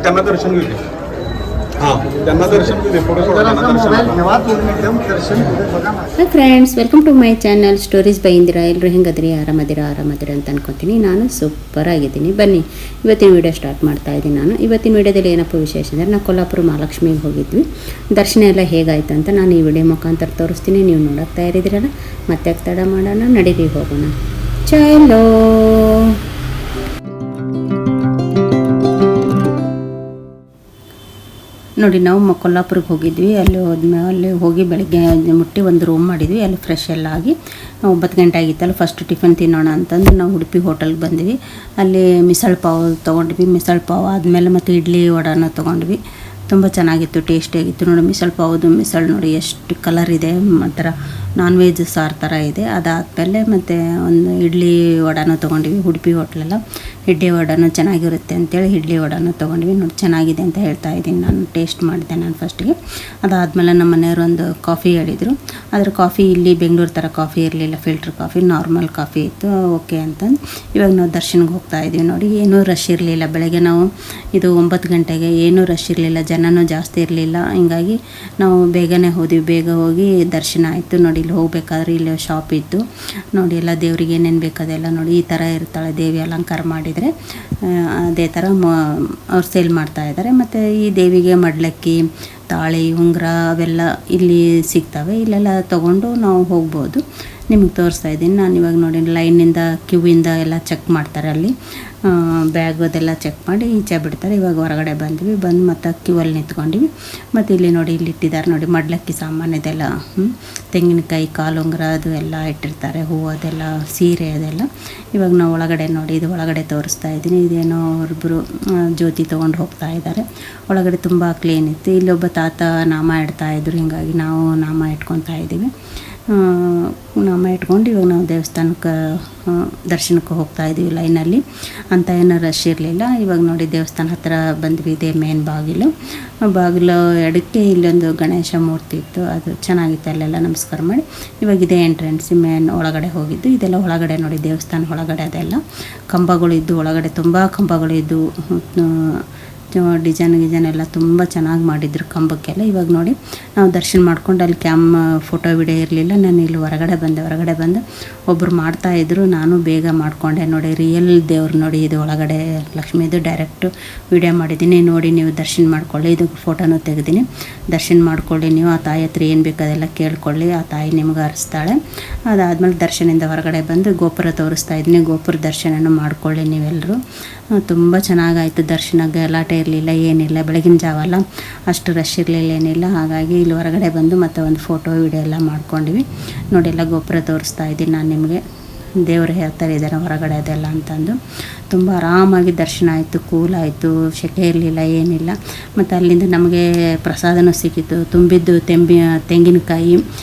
त्यांना दर्शन घेऊ दे. हां त्यांना दर्शन घेऊ दे. Photo hi friends, welcome to my channel stories by Indira. ಎಲ್ಲರೂ ಹೆಂಗದ್ರಿ? ಆರಾಮದಿರಾ ಅಂತ ಅನ್ಕೊತೀನಿ. ನಾನು ಸೂಪರ್ ಆಗಿದ್ದೀನಿ. ಬನ್ನಿ ಇವತ್ತಿನ ವೀಡಿಯೋ ಸ್ಟಾರ್ಟ್ ಮಾಡ್ತಾ ಇದ್ದೀನಿ. ನಾನು ಇವತ್ತಿನ ವೀಡಿಯೋದಲ್ಲಿ ಏನಪ್ಪ ವಿಶೇಷ ಅಂದರೆ, ನಾವು ಕೊಲ್ಲಾಪುರ ಮಹಾಲಕ್ಷ್ಮಿಗೆ ಹೋಗಿದ್ವಿ. ದರ್ಶನ ಎಲ್ಲ ಹೇಗಾಯಿತು ಅಂತ ನಾನು ಈ ವಿಡಿಯೋ ಮುಖಾಂತರ ತೋರಿಸ್ತೀನಿ. ನೀವು ನೋಡೋಕ್ಕೆ ತಯಾರಿದ್ದೀರಲ್ಲ, ಮತ್ತೆ ತಡ ಮಾಡೋಣ, ನಡೀರಿ ಹೋಗೋಣ. ಚಲೋ ನೋಡಿ, ನಾವು ಕೊಲ್ಲಾಪುರಕ್ಕೆ ಹೋಗಿದ್ವಿ. ಅಲ್ಲಿ ಹೋಗಿ ಬೆಳಗ್ಗೆ ಮುಟ್ಟಿ ಒಂದು ರೂಮ್ ಮಾಡಿದ್ವಿ. ಅಲ್ಲಿ ಫ್ರೆಶ್ ಎಲ್ಲ ಆಗಿ 9 ಗಂಟೆ ಆಗಿತ್ತಲ್ಲ, ಫಸ್ಟ್ ಟಿಫನ್ ತಿನ್ನೋಣ ಅಂತಂದು ನಾವು ಉಡುಪಿ ಹೋಟೆಲ್ಗೆ ಬಂದ್ವಿ. ಅಲ್ಲಿ ಮಿಸಲ್ ಪಾವ್ ತೊಗೊಂಡ್ವಿ. ಮಿಸಲ್ ಪಾವ್ ಆದಮೇಲೆ ಮತ್ತು ಇಡ್ಲಿ ವಡಾನ ತೊಗೊಂಡ್ವಿ. ತುಂಬ ಚೆನ್ನಾಗಿತ್ತು, ಟೇಸ್ಟಿಯಾಗಿತ್ತು. ನೋಡಿ ಮಿಸಲ್ ಪಾವ್ದು ಮಿಸಲ್ ನೋಡಿ ಎಷ್ಟು ಕಲರ್ ಇದೆ, ಒಂಥರ ನಾನ್ ವೆಜ್ ಸಾರು ಥರ ಇದೆ. ಅದಾದಮೇಲೆ ಮತ್ತು ಒಂದು ಇಡ್ಲಿ ವಡಾನು ತೊಗೊಂಡ್ವಿ. ಉಡುಪಿ ಹೋಟ್ಲೆಲ್ಲ ಇಡ್ಲಿ ವಡಾನು ಚೆನ್ನಾಗಿರುತ್ತೆ ಅಂತೇಳಿ ಇಡ್ಲಿ ವಡಾನು ತೊಗೊಂಡ್ವಿ. ನೋಡಿ ಚೆನ್ನಾಗಿದೆ ಅಂತ ಹೇಳ್ತಾ ಇದ್ದೀನಿ. ನಾನು ಟೇಸ್ಟ್ ಮಾಡಿದೆ ನಾನು ಫಸ್ಟಿಗೆ. ಅದಾದಮೇಲೆ ನಮ್ಮ ಮನೆಯವರು ಒಂದು ಕಾಫಿ ಹೇಳಿದರು. ಆದರೆ ಕಾಫಿ ಇಲ್ಲಿ ಬೆಂಗಳೂರು ಥರ ಕಾಫಿ ಇರಲಿಲ್ಲ, ಫಿಲ್ಟ್ರ್ ಕಾಫಿ, ನಾರ್ಮಲ್ ಕಾಫಿ ಇತ್ತು. ಓಕೆ ಅಂತಂದು ಇವಾಗ ನಾವು ದರ್ಶನಕ್ಕೆ ಹೋಗ್ತಾ ಇದ್ದೀವಿ. ನೋಡಿ ಏನೂ ರಶ್ ಇರಲಿಲ್ಲ. ಬೆಳಗ್ಗೆ ನಾವು ಇದು 9 ಗಂಟೆಗೆ ಏನೂ ರಶ್ ಇರಲಿಲ್ಲ, ಜನನೂ ಜಾಸ್ತಿ ಇರಲಿಲ್ಲ. ಹಿಂಗಾಗಿ ನಾವು ಬೇಗನೆ ಹೋದ್ವಿ. ಬೇಗ ಹೋಗಿ ದರ್ಶನ ಆಯಿತು. ನೋಡಿ ಇಲ್ಲಿ ಹೋಗ್ಬೇಕಾದ್ರೆ ಇಲ್ಲಿ ಶಾಪ್ ಇತ್ತು. ನೋಡಿ ಎಲ್ಲ ದೇವರಿಗೆ ಏನೇನು ಬೇಕದೆಲ್ಲ ನೋಡಿ ಈ ಥರ ಇರ್ತಾಳೆ ದೇವಿ ಅಲಂಕಾರ ಮಾಡಿದರೆ, ಅದೇ ಥರ ಅವ್ರು ಸೇಲ್ ಮಾಡ್ತಾ ಇದ್ದಾರೆ. ಮತ್ತು ಈ ದೇವಿಗೆ ಮಡ್ಲಕ್ಕಿ, ತಾಳಿ, ಉಂಗುರ ಅವೆಲ್ಲ ಇಲ್ಲಿ ಸಿಗ್ತವೆ. ಇಲ್ಲೆಲ್ಲ ತೊಗೊಂಡು ನಾವು ಹೋಗ್ಬೋದು. ನಿಮಗೆ ತೋರಿಸ್ತಾ ಇದ್ದೀನಿ ನಾನು ಇವಾಗ. ನೋಡಿ ಲೈನಿಂದ ಕ್ಯೂವಿಂದ ಎಲ್ಲ ಚೆಕ್ ಮಾಡ್ತಾರೆ. ಅಲ್ಲಿ ಬ್ಯಾಗ್ ಅದೆಲ್ಲ ಚೆಕ್ ಮಾಡಿ ಈಚೆ ಬಿಡ್ತಾರೆ. ಇವಾಗ ಹೊರಗಡೆ ಬಂದ್ವಿ. ಬಂದು ಮತ್ತು ಕ್ಯೂವಲ್ಲಿ ನಿಂತ್ಕೊಂಡಿವಿ. ಮತ್ತು ಇಲ್ಲಿ ನೋಡಿ ಇಲ್ಲಿ ಇಟ್ಟಿದ್ದಾರೆ ನೋಡಿ ಮಡ್ಲಕ್ಕಿ ಸಾಮಾನು ಇದೆಲ್ಲ, ತೆಂಗಿನಕಾಯಿ, ಕಾಲುಂಗುರ ಅದು ಎಲ್ಲ ಇಟ್ಟಿರ್ತಾರೆ, ಹೂವು ಅದೆಲ್ಲ, ಸೀರೆ ಅದೆಲ್ಲ. ಇವಾಗ ನಾವು ಒಳಗಡೆ ನೋಡಿ, ಇದು ಒಳಗಡೆ ತೋರಿಸ್ತಾ ಇದ್ದೀನಿ. ಇದೇನೋ ಒಬ್ಬರು ಜ್ಯೋತಿ ತೊಗೊಂಡು ಹೋಗ್ತಾ ಇದ್ದಾರೆ. ಒಳಗಡೆ ತುಂಬ ಕ್ಲೀನ್ ಇತ್ತು. ಇಲ್ಲೊಬ್ಬ ತಾತ ನಾಮ ಇಡ್ತಾಯಿದ್ರು. ಹೀಗಾಗಿ ನಾವು ನಾಮ ಇಟ್ಕೊತಾ ಇದ್ದೀವಿ. ನಾಮ ಇಟ್ಕೊಂಡು ಇವಾಗ ನಾವು ದೇವಸ್ಥಾನಕ್ಕೆ ದರ್ಶನಕ್ಕೆ ಹೋಗ್ತಾ ಇದ್ದೀವಿ. ಲೈನಲ್ಲಿ ಅಂತ ಏನೂ ರಶ್ ಇರಲಿಲ್ಲ. ಇವಾಗ ನೋಡಿ ದೇವಸ್ಥಾನ ಹತ್ರ ಬಂದ್ವಿ. ಇದೇ ಮೇನ್ ಬಾಗಿಲು ಎಡಕ್ಕೆ ಇಲ್ಲೊಂದು ಗಣೇಶ ಮೂರ್ತಿ ಇತ್ತು, ಅದು ಚೆನ್ನಾಗಿತ್ತು. ಅಲ್ಲೆಲ್ಲ ನಮಸ್ಕಾರ ಮಾಡಿ ಇವಾಗ ಇದೇ ಎಂಟ್ರೆನ್ಸ್ ಮೇನ್ ಒಳಗಡೆ ಹೋಗಿದ್ದು. ಇದೆಲ್ಲ ಒಳಗಡೆ ನೋಡಿ ದೇವಸ್ಥಾನ ಒಳಗಡೆ ಅದೆಲ್ಲ ಕಂಬಗಳಿದ್ದು, ಒಳಗಡೆ ತುಂಬ ಕಂಬಗಳಿದ್ದು, ಡಿಸೈನ್ ಎಲ್ಲ ತುಂಬ ಚೆನ್ನಾಗಿ ಮಾಡಿದ್ರು ಕಂಬಕ್ಕೆಲ್ಲ. ಇವಾಗ ನೋಡಿ ನಾವು ದರ್ಶನ ಮಾಡ್ಕೊಂಡು ಅಲ್ಲಿ ಫೋಟೋ ವಿಡಿಯೋ ಇರಲಿಲ್ಲ. ನಾನು ಇಲ್ಲಿ ಹೊರಗಡೆ ಬಂದು ಒಬ್ಬರು ಮಾಡ್ತಾಯಿದ್ರು. ನಾನು ಬೇಗ ಮಾಡಿಕೊಂಡೆ. ನೋಡಿ ರಿಯಲ್ ದೇವ್ರು ನೋಡಿ, ಇದು ಒಳಗಡೆ ಲಕ್ಷ್ಮೀದು ಡೈರೆಕ್ಟು ವಿಡಿಯೋ ಮಾಡಿದ್ದೀನಿ. ನೋಡಿ ನೀವು ದರ್ಶನ ಮಾಡ್ಕೊಳ್ಳಿ. ಇದು ಫೋಟೋನೂ ತೆಗೆದೀನಿ. ದರ್ಶನ ಮಾಡ್ಕೊಳ್ಳಿ ನೀವು. ಆ ತಾಯಿ ಹತ್ರ ಏನು ಬೇಕು ಅದೆಲ್ಲ ಕೇಳ್ಕೊಳ್ಳಿ, ಆ ತಾಯಿ ನಿಮ್ಗೆ ಹರಿಸ್ತಾಳೆ. ಅದಾದಮೇಲೆ ದರ್ಶನದಿಂದ ಹೊರಗಡೆ ಬಂದು ಗೋಪುರ ತೋರಿಸ್ತಾ ಇದ್ದೀನಿ. ಗೋಪುರ ದರ್ಶನನೂ ಮಾಡ್ಕೊಳ್ಳಿ ನೀವೆಲ್ಲರೂ. ತುಂಬ ಚೆನ್ನಾಗಾಯಿತು ದರ್ಶನ. ಗಲಾಟೆ ಇರಲಿಲ್ಲ, ಏನಿಲ್ಲ. ಬೆಳಗಿನ ಜಾವಲ್ಲ, ಅಷ್ಟು ರಶ್ ಇರಲಿಲ್ಲ, ಏನಿಲ್ಲ. ಹಾಗಾಗಿ ಇಲ್ಲಿ ಹೊರಗಡೆ ಬಂದು ಮತ್ತೆ ಒಂದು ಫೋಟೋ ವಿಡಿಯೋ ಎಲ್ಲ ಮಾಡ್ಕೊಂಡ್ವಿ. ನೋಡಿ ಎಲ್ಲ ಗೋಪುರ ತೋರಿಸ್ತಾ ಇದ್ದೀನಿ ನಾನು ನಿಮಗೆ. ದೇವರು ಹೇಳ್ತಾರೆ ಇದ್ದಾರೆ ಹೊರಗಡೆ ಅದೆಲ್ಲ ಅಂತಂದು. ತುಂಬ ಆರಾಮಾಗಿ ದರ್ಶನ ಆಯಿತು, ಕೂಲ್ ಆಯಿತು, ಸೆಕೆ ಇರಲಿಲ್ಲ, ಏನಿಲ್ಲ. ಮತ್ತು ಅಲ್ಲಿಂದ ನಮಗೆ ಪ್ರಸಾದನೂ ಸಿಕ್ಕಿತು. ತುಂಬಿದ್ದು ತೆಂಗಿನಕಾಯಿ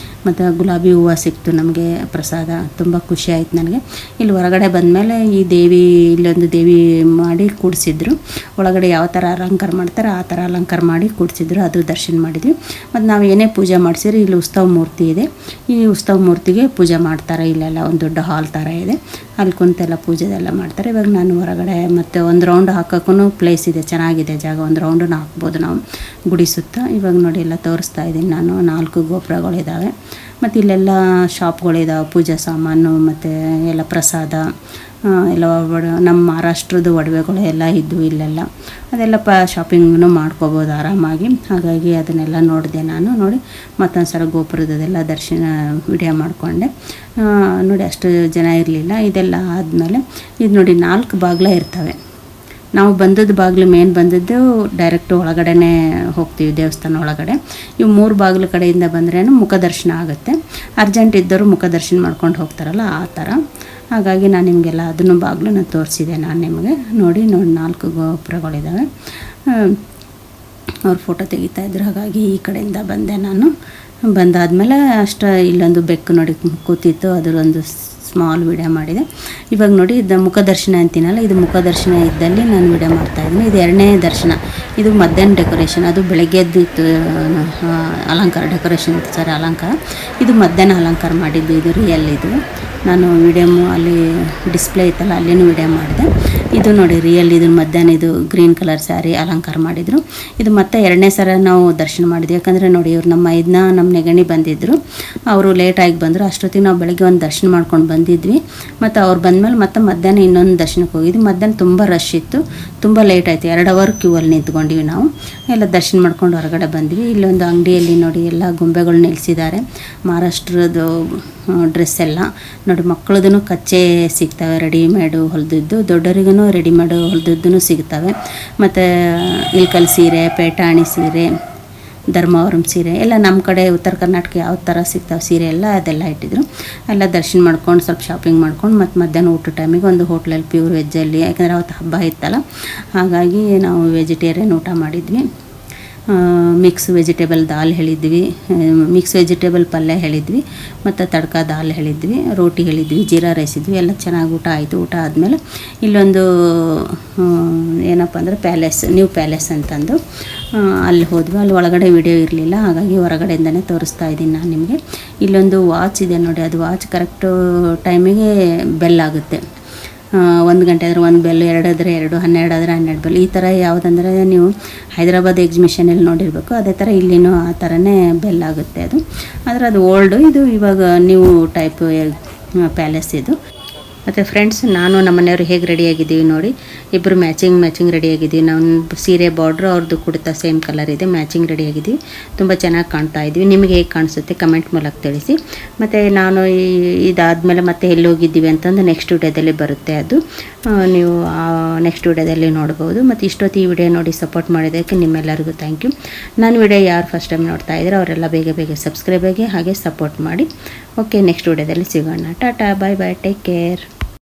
ಮತ್ತು ಗುಲಾಬಿ ಹೂವು ಸಿಕ್ತು ನಮಗೆ ಪ್ರಸಾದ. ತುಂಬ ಖುಷಿ ಆಯಿತು ನನಗೆ. ಇಲ್ಲಿ ಹೊರಗಡೆ ಬಂದಮೇಲೆ ಈ ದೇವಿ, ಇಲ್ಲೊಂದು ದೇವಿ ಮಾಡಿ ಕೂಡಿಸಿದ್ರು. ಒಳಗಡೆ ಯಾವ ಥರ ಅಲಂಕಾರ ಮಾಡ್ತಾರೆ ಆ ಥರ ಅಲಂಕಾರ ಮಾಡಿ ಕೂಡಿಸಿದ್ರು. ಅದು ದರ್ಶನ ಮಾಡಿದ್ವಿ. ಮತ್ತು ನಾವು ಏನೇ ಪೂಜೆ ಮಾಡಿಸಿರಿ, ಇಲ್ಲಿ ಉತ್ಸವ ಮೂರ್ತಿ ಇದೆ. ಈ ಉತ್ಸವ ಮೂರ್ತಿಗೆ ಪೂಜೆ ಮಾಡ್ತಾರೆ. ಇಲ್ಲೆಲ್ಲ ಒಂದು ದೊಡ್ಡ ಹಾಲ್ ಥರ ಇದೆ, ಅಲ್ಲಿ ಕುಂತೆಲ್ಲ ಪೂಜೆದೆಲ್ಲ ಮಾಡ್ತಾರೆ. ಇವಾಗ ನಾನು ಹೊರಗಡೆ ಮತ್ತು ಒಂದು ರೌಂಡ್ ಹಾಕೋಕ್ಕೂ ಪ್ಲೇಸ್ ಇದೆ, ಚೆನ್ನಾಗಿದೆ ಜಾಗ. ಒಂದು ರೌಂಡನ್ನು ಹಾಕ್ಬೋದು ನಾವು ಗುಡಿ ಸುತ್ತ. ಇವಾಗ ನೋಡಿ ಎಲ್ಲ ತೋರಿಸ್ತಾ ಇದ್ದೀನಿ ನಾನು. 4 ಗೋಪುರಗಳಿದ್ದಾವೆ. ಮತ್ತು ಇಲ್ಲೆಲ್ಲ ಶಾಪ್ಗಳಿದ್ದಾವೆ, ಪೂಜಾ ಸಾಮಾನು ಮತ್ತು ಎಲ್ಲ ಪ್ರಸಾದ ಎಲ್ಲ ನಮ್ಮ ಮಹಾರಾಷ್ಟ್ರದ ಒಡವೆಗಳು ಎಲ್ಲ ಇದ್ದವು ಇಲ್ಲೆಲ್ಲ. ಅದೆಲ್ಲ ಶಾಪಿಂಗ್ನು ಮಾಡ್ಕೋಬೋದು ಆರಾಮಾಗಿ. ಹಾಗಾಗಿ ಅದನ್ನೆಲ್ಲ ನೋಡಿದೆ ನಾನು. ನೋಡಿ ಮತ್ತೊಂದು ಸಲ ಗೋಪುರದೆಲ್ಲ ದರ್ಶನ ವಿಡಿಯೋ ಮಾಡಿಕೊಂಡೆ. ನೋಡಿ ಅಷ್ಟು ಜನ ಇರಲಿಲ್ಲ. ಇದೆಲ್ಲ ಆದಮೇಲೆ ಇದು ನೋಡಿ 4 ಬಾಗಿಲೇ ಇರ್ತವೆ. ನಾವು ಬಂದದ್ದು ಬಾಗಿಲು ಮೇನ್ ಬಂದದ್ದು ಡೈರೆಕ್ಟ್ ಒಳಗಡೆನೇ ಹೋಗ್ತೀವಿ ದೇವಸ್ಥಾನ ಒಳಗಡೆ. ಇವು 3 ಬಾಗಿಲು ಕಡೆಯಿಂದ ಬಂದ್ರೇನು ಮುಖದರ್ಶನ ಆಗುತ್ತೆ. ಅರ್ಜೆಂಟ್ ಇದ್ದವರು ಮುಖದರ್ಶನ ಮಾಡ್ಕೊಂಡು ಹೋಗ್ತಾರಲ್ಲ ಆ ಥರ. ಹಾಗಾಗಿ ನಾನು ನಿಮಗೆಲ್ಲ ಅದನ್ನು ಬಾಗಿಲನ್ನು ತೋರಿಸಿದೆ ನಾನು ನಿಮಗೆ. ನೋಡಿ 4 ಗೋಪುರಗಳಿದ್ದಾವೆ. ಅವ್ರು ಫೋಟೋ ತೆಗಿತಾಯಿದ್ರು. ಹಾಗಾಗಿ ಈ ಕಡೆಯಿಂದ ಬಂದೆ ನಾನು. ಬಂದಾದಮೇಲೆ ಇಲ್ಲೊಂದು ಬೆಕ್ಕು ನೋಡಿ ಕೂತಿತ್ತು, ಅದರೊಂದು ಸ್ಮಾಲ್ ವಿಡಿಯೋ ಮಾಡಿದೆ. ಇವಾಗ ನೋಡಿ ಇದು ಮುಖದರ್ಶನ ಅಂತೀನಲ್ಲ, ಇದು ಮುಖದರ್ಶನ ಇದ್ದಲ್ಲಿ ನಾನು ವಿಡಿಯೋ ಮಾಡ್ತಾಯಿದ್ದೀನಿ. ಇದು 2ನೇ ದರ್ಶನ. ಇದು ಮಧ್ಯಾಹ್ನ ಡೆಕೋರೇಷನ್, ಅದು ಬೆಳಗ್ಗೆದ್ದಿತ್ತು ಅಲಂಕಾರ, ಡೆಕೋರೇಷನ್ ಇತ್ತು ಸರ್ ಅಲಂಕಾರ. ಇದು ಮಧ್ಯಾಹ್ನ ಅಲಂಕಾರ ಮಾಡಿದ್ದು, ಇದು ರಿಯಲ್. ಇದು ನಾನು ವಿಡಿಯೋ ಅಲ್ಲಿ ಡಿಸ್ಪ್ಲೇ ಇತ್ತಲ್ಲ ಅಲ್ಲಿನೂ ವಿಡಿಯೋ ಮಾಡಿದೆ. ಇದು ನೋಡಿ ರಿಯಲ್ ಇದು ಮಧ್ಯಾಹ್ನ ಇದು ಗ್ರೀನ್ ಕಲರ್ ಸ್ಯಾರಿ ಅಲಂಕಾರ ಮಾಡಿದರು. ಇದು ಮತ್ತೆ 2ನೇ ಸಲ ನಾವು ದರ್ಶನ ಮಾಡಿದ್ವಿ. ಯಾಕಂದರೆ ನೋಡಿ ಇವ್ರು ನಮ್ಮ ನಮ್ಮ ನೆಗಣಿ ಬಂದಿದ್ದರು, ಅವರು ಲೇಟಾಗಿ ಬಂದರು. ಅಷ್ಟೊತ್ತಿಗೆ ನಾವು ಬೆಳಗ್ಗೆ ಒಂದು ದರ್ಶನ ಮಾಡ್ಕೊಂಡು ಬಂದಿದ್ವಿ. ಮತ್ತು ಅವ್ರು ಬಂದಮೇಲೆ ಮತ್ತೆ ಮಧ್ಯಾಹ್ನ ಇನ್ನೊಂದು ದರ್ಶನಕ್ಕೆ ಹೋಗಿದ್ವಿ. ಮಧ್ಯಾಹ್ನ ತುಂಬ ರಶ್ ಇತ್ತು, ತುಂಬ ಲೇಟ್ ಆಯಿತು. 2 ಅವರ್ ಕ್ಯೂವಲ್ಲಿ ನಿಂತ್ಕೊಂಡಿವಿ ನಾವು. ಎಲ್ಲ ದರ್ಶನ ಮಾಡ್ಕೊಂಡು ಹೊರಗಡೆ ಬಂದ್ವಿ. ಇಲ್ಲೊಂದು ಅಂಗಡಿಯಲ್ಲಿ ನೋಡಿ ಎಲ್ಲ ಗೊಂಬೆಗಳು ನಿಲ್ಲಿಸಿದ್ದಾರೆ, ಮಹಾರಾಷ್ಟ್ರದ್ದು ಡ್ರೆಸ್ ಎಲ್ಲ ನೋಡಿ. ಮಕ್ಕಳದೂ ಕಚ್ಚೆ ಸಿಗ್ತವೆ, ರೆಡಿಮೇಡು ಹೊಲಿದಿದ್ದು. ದೊಡ್ಡವರಿಗೂ ರೆಡಿಮೇಡು ಹೊಲಿದಿದ್ದು ಸಿಗ್ತವೆ. ಮತ್ತು ಇಲ್ಕಲ್ ಸೀರೆ, ಪೇಟಾಣಿ ಸೀರೆ, ಧರ್ಮಾವರಂ ಸೀರೆ ಎಲ್ಲ ನಮ್ಮ ಕಡೆ ಉತ್ತರ ಕರ್ನಾಟಕ ಯಾವ ಥರ ಸಿಗ್ತಾವೆ ಸೀರೆ ಎಲ್ಲ ಅದೆಲ್ಲ ಇಟ್ಟಿದ್ರು. ಎಲ್ಲ ದರ್ಶನ ಮಾಡ್ಕೊಂಡು ಸ್ವಲ್ಪ ಶಾಪಿಂಗ್ ಮಾಡ್ಕೊಂಡು ಮತ್ತು ಮಧ್ಯಾಹ್ನ ಊಟ ಟೈಮಿಗೆ ಒಂದು ಹೋಟ್ಲಲ್ಲಿ ಪ್ಯೂರ್ ವೆಜ್ಜಲ್ಲಿ, ಯಾಕಂದರೆ ಅವತ್ತು ಹಬ್ಬ ಇತ್ತಲ್ಲ ಹಾಗಾಗಿ ನಾವು ವೆಜಿಟೇರಿಯನ್ ಊಟ ಮಾಡಿದ್ವಿ. ಮಿಕ್ಸ್ ವೆಜಿಟೇಬಲ್ ದಾಲ್ ಹೇಳಿದ್ವಿ, ಮಿಕ್ಸ್ ವೆಜಿಟೇಬಲ್ ಪಲ್ಯ ಹೇಳಿದ್ವಿ, ಮತ್ತು ತಡ್ಕ ದಾಲ್ ಹೇಳಿದ್ವಿ, ರೋಟಿ ಹೇಳಿದ್ವಿ, ಜೀರಾ ರೈಸ್ ಇದ್ವಿ. ಎಲ್ಲ ಚೆನ್ನಾಗಿ ಊಟ ಆಯಿತು. ಊಟ ಆದಮೇಲೆ ಇಲ್ಲೊಂದು ಏನಪ್ಪ ಅಂದರೆ ಪ್ಯಾಲೇಸ್, ನ್ಯೂ ಪ್ಯಾಲೇಸ್ ಅಂತಂದು ಅಲ್ಲಿ ಹೋದ್ವಿ. ಅಲ್ಲಿ ಒಳಗಡೆ ವಿಡಿಯೋ ಇರಲಿಲ್ಲ, ಹಾಗಾಗಿ ಹೊರಗಡೆಯಿಂದನೇ ತೋರಿಸ್ತಾ ಇದ್ದೀನಿ ನಾನು ನಿಮಗೆ. ಇಲ್ಲೊಂದು ವಾಚ್ ಇದೆ ನೋಡಿ, ಅದು ವಾಚ್ ಕರೆಕ್ಟು ಟೈಮಿಗೆ ಬೆಲ್ ಆಗುತ್ತೆ. 1 ಗಂಟೆ ಆದರೆ 1 ಬೆಲ್, 2 ಆದರೆ 2, 12 ಆದರೆ 12 ಬೆಲ್. ಈ ಥರ ಯಾವುದಂದರೆ ನೀವು ಹೈದರಾಬಾದ್ ಎಕ್ಸಿಬಿಷನಲ್ಲಿ ನೋಡಿರಬೇಕು, ಅದೇ ಥರ ಇಲ್ಲಿನೂ ಆ ಥರನೇ ಬೆಲ್ ಆಗುತ್ತೆ ಅದು. ಆದರೆ ಅದು ಓಲ್ಡು, ಇದು ಇವಾಗ ನ್ಯೂ ಟೈಪ್ ಪ್ಯಾಲೇಸ್ ಇದು. ಮತ್ತು ಫ್ರೆಂಡ್ಸ್, ನಾನು ನಮ್ಮ ಮನೆಯವರು ಹೇಗೆ ರೆಡಿಯಾಗಿದ್ದೀವಿ ನೋಡಿ, ಇಬ್ಬರು ಮ್ಯಾಚಿಂಗ್ ರೆಡಿಯಾಗಿದ್ದೀವಿ. ನಾವು ಸೀರೆ ಬಾರ್ಡ್ರು ಅವ್ರದ್ದು ಕುಡ್ತಾ ಸೇಮ್ ಕಲರ್ ಇದೆ, ಮ್ಯಾಚಿಂಗ್ ರೆಡಿಯಾಗಿದ್ದೀವಿ. ತುಂಬ ಚೆನ್ನಾಗಿ ಕಾಣ್ತಾ ಇದ್ವಿ. ನಿಮಗೆ ಹೇಗೆ ಕಾಣಿಸುತ್ತೆ ಕಮೆಂಟ್ ಮೂಲಕ ತಿಳಿಸಿ. ಮತ್ತು ನಾನು ಇದಾದಮೇಲೆ ಮತ್ತೆ ಎಲ್ಲಿ ಹೋಗಿದ್ದೀವಿ ಅಂತಂದು ನೆಕ್ಸ್ಟ್ ವಿಡಿಯೋದಲ್ಲಿ ಬರುತ್ತೆ, ಅದು ನೀವು ನೆಕ್ಸ್ಟ್ ವಿಡಿಯೋದಲ್ಲಿ ನೋಡ್ಬೋದು. ಮತ್ತು ಇಷ್ಟೊತ್ತು ಈ ವಿಡಿಯೋ ನೋಡಿ ಸಪೋರ್ಟ್ ಮಾಡಿದ್ದಕ್ಕೆ ನಿಮ್ಮೆಲ್ಲರಿಗೂ ಥ್ಯಾಂಕ್ ಯು. ನನ್ನ ವಿಡಿಯೋ ಯಾರು ಫಸ್ಟ್ ಟೈಮ್ ನೋಡ್ತಾ ಇದ್ದಾರೆ ಅವರೆಲ್ಲ ಬೇಗ ಸಬ್ಸ್ಕ್ರೈಬ್ ಆಗಿ ಹಾಗೆ ಸಪೋರ್ಟ್ ಮಾಡಿ. ಓಕೆ, ನೆಕ್ಸ್ಟ್ ವಿಡಿಯೋದಲ್ಲಿ ಸಿಗೋಣ. ಟಾಟಾ, ಬಾಯ್ ಬಾಯ್, ಟೇಕ್ ಕೇರ್.